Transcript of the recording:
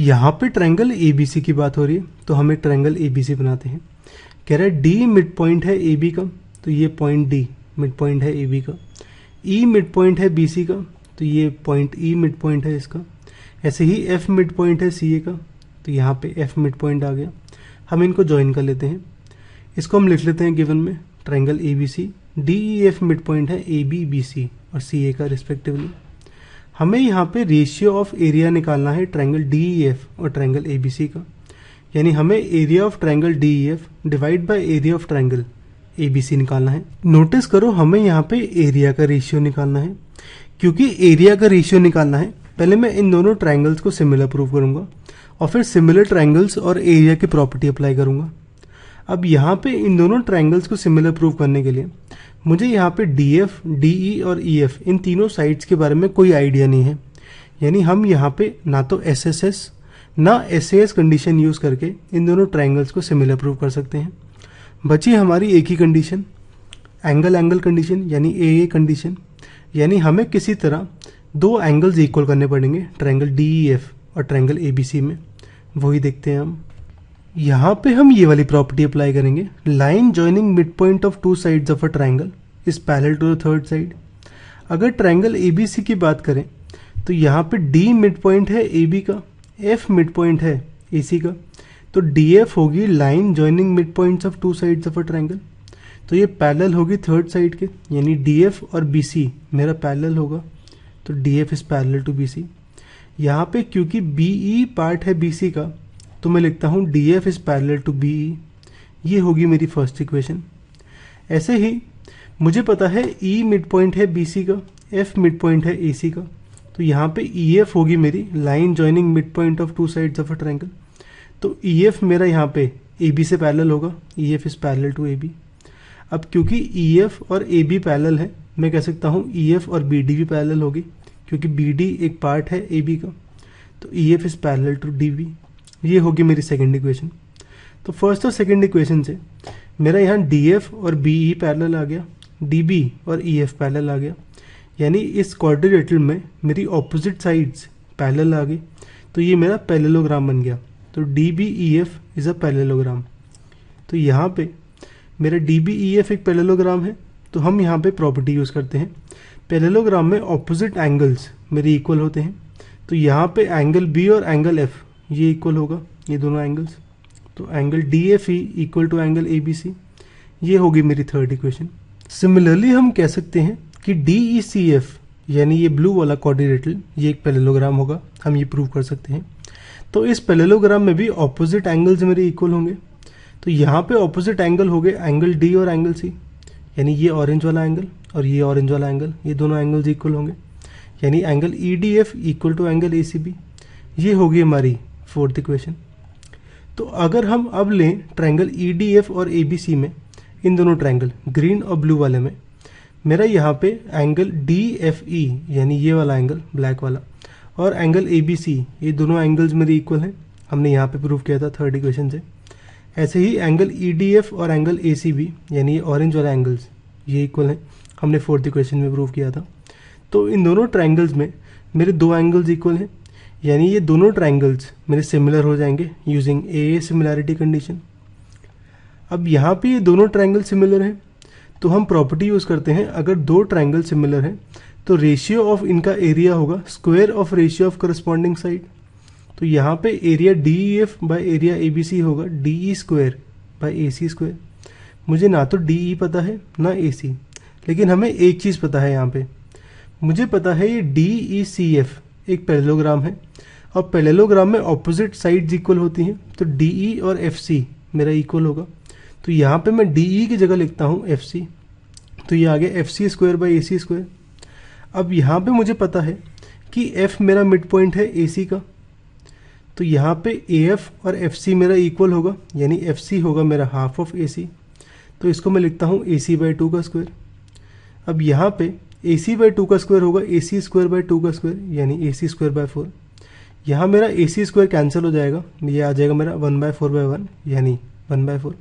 यहाँ पे triangle ABC की बात हो रही है, तो हम एक ट्रायंगल ABC बनाते हैं। कह रहा है D मिड पॉइंट है AB का, तो ये पॉइंट D मिड पॉइंट है AB का। E मिड पॉइंट है BC का, तो ये पॉइंट E मिड पॉइंट है इसका। ऐसे ही F मिड पॉइंट है CA का, तो यहाँ पे F मिड पॉइंट आ गया। हम इनको ज्वाइन कर लेते हैं। इसको हम लिख लेते हैं गिवन में triangle ABC। DEF mid point है AB, BC और CA का रिस्पेक्टिवली। हमें यहाँ पे रेशियो ऑफ एरिया निकालना है ट्रायंगल DEF और ट्रायंगल ABC का, यानी हमें area of triangle DEF divide by area of triangle ABC निकालना है। नोटिस करो हमें यहाँ पे एरिया का रेशियो निकालना है। क्योंकि एरिया का रेशियो निकालना है, पहले मैं इन दोनों ट्रायंगल्स को सिमिलर प्रूव करूंगा और फिर सिमिलर ट्रायंगल्स और एरिया की प्रॉपर्टी अप्लाई करूंगा। अब यहाँ पे इन दोनों ट्रायंगल्स को सिमिलर प्रूव करने के लिए मुझे यहाँ पे DF, DE और EF इन तीनों साइड्स के बारे में कोई आइडिया नहीं है, यानी हम यहाँ पे ना तो SSS ना SAS कंडीशन यूज़ करके इन दोनों ट्रायंगल्स को सिमिलर प्रूव कर सकते हैं। बची हमारी एक ही कंडीशन, एंगल एंगल कंडीशन, यानी AA कंडीशन, यानी हमें किसी तरह दो एंगल्स इक्वल करने पड़ेंगे ट्रायंगल DEF और ट्रायंगल ABC में। वही देखते हैं हम। यहाँ पे हम ये वाली प्रॉपर्टी अप्लाई करेंगे, line joining mid point of two sides of a triangle is parallel to the third side. अगर ट्रायंगल ABC की बात करें तो यहाँ पे D मिड पॉइंट है AB का, F मिड पॉइंट है AC का, तो DF होगी line joining mid points of two sides of a triangle. तो ये पैरेलल होगी थर्ड साइड के, यानी DF और BC मेरा पैरेलल होगा, तो DF is parallel to BC। यहाँ पे क्योंकि BE पार्ट है BC का, तो मैं लिखता हूँ DF is parallel to BE। ये होगी मेरी फर्स्ट इक्वेशन। ऐसे ही मुझे पता है E मिड पॉइंट है BC का, F मिड पॉइंट है AC का, तो यहाँ पे EF होगी मेरी line joining mid point of two sides of a triangle. तो EF मेरा यहाँ पे AB से पैरेलल होगा, EF is parallel to AB। अब क्योंकि EF और AB पैरेलल है, मैं कह सकता हूँ EF और BD भी पैरेलल होगी, क्योंकि BD एक पार्ट है AB का, तो EF is parallel to DB। ये होगी मेरी सेकंड इक्वेशन। तो फर्स्ट और सेकंड इक्वेशन से मेरा यहाँ DF और BE पैरेलल आ गया, DB और EF पैरेलल आ गया, यानी इस क्वाड्रिलेटरल में मेरी ऑपोजिट साइड्स पैरेलल आ गई, तो ये मेरा पैरेललोग्राम बन गया। तो DBEF इज़ अ पैरेललोग्राम। तो यहाँ पे मेरा DBEF एक पैरेललोग्राम है, तो हम यहाँ पे प्रॉपर्टी यूज़ करते हैं। पैरेललोग्राम में ऑपोजिट एंगल्स मेरे इक्वल होते हैं, तो यहाँ पे एंगल B और एंगल F ये इक्वल होगा, ये दोनों एंगल्स। तो angle DFE equal to angle ABC। ये होगी मेरी थर्ड इक्वेशन। सिमिलरली हम कह सकते हैं कि DECF यानी ये ब्लू वाला क्वाड्रिलेटरल ये एक पैरेललोग्राम होगा, हम ये प्रूव कर सकते हैं। तो इस पैरेललोग्राम में भी ऑपोजिट एंगल्स मेरे इक्वल होंगे, तो यहाँ पे ऑपोजिट एंगल हो गए एंगल D और एंगल C, यानी ये ऑरेंज वाला एंगल और ये ऑरेंज वाला एंगल, ये दोनों एंगल्स इक्वल होंगे, यानी angle EDF equal to angle ACB। ये होगी हमारी फोर्थ इक्वेशन। तो अगर हम अब लें ट्रायंगल EDF और ABC में, इन दोनों ट्रायंगल ग्रीन और ब्लू वाले में मेरा यहाँ पे एंगल DFE यानी ये वाला एंगल ब्लैक वाला और एंगल ABC ये दोनों एंगल्स मेरे इक्वल हैं, हमने यहाँ पे प्रूव किया था थर्ड इक्वेशन से। ऐसे ही एंगल EDF और एंगल ACB यानी ये ऑरेंज वाला एंगल्स ये इक्वल हैं, हमने फोर्थ इक्वेशन में प्रूव किया था। तो इन दोनों ट्रायंगल्स में मेरे दो एंगल्स इक्वल हैं, यानी ये दोनों ट्रायंगल्स मेरे सिमिलर हो जाएंगे यूजिंग AA सिमिलैरिटी कंडीशन। अब यहाँ पे ये दोनों ट्रायंगल सिमिलर हैं, तो हम प्रॉपर्टी यूज़ करते हैं, अगर दो ट्रायंगल सिमिलर हैं तो रेशियो ऑफ इनका एरिया होगा square of ratio of corresponding side. तो यहाँ पे area DEF by area ABC होगा DE square by AC square. मुझे ना तो DE पता है ना AC, लेकिन हमें एक चीज़ पता है, यहाँ पे मुझे पता है ये DECF एक पैरेललोग्राम है और पैरेललोग्राम में ऑपोजिट साइड्स इक्वल होती हैं, तो DE और FC मेरा इक्वल होगा। तो यहाँ पे मैं DE की जगह लिखता हूँ FC, तो ये आ गया FC square by AC square. अब यहाँ पे मुझे पता है कि F मेरा मिड पॉइंट है AC का, तो यहाँ पे AF और FC मेरा इक्वल होगा, यानी FC होगा मेरा हाफ ऑफ AC, तो इसको मैं लिखता हूँ AC बाई 2 का स्क्वायर। अब यहाँ पे AC बाई 2 का स्क्वायर होगा AC स्क्वायर बाई 2 का स्क्वायर, यानी AC स्क्वायर बाई 4। यहाँ मेरा AC स्क्वायर कैंसिल हो जाएगा, ये आ जाएगा मेरा 1/4/1 यानी 1/4।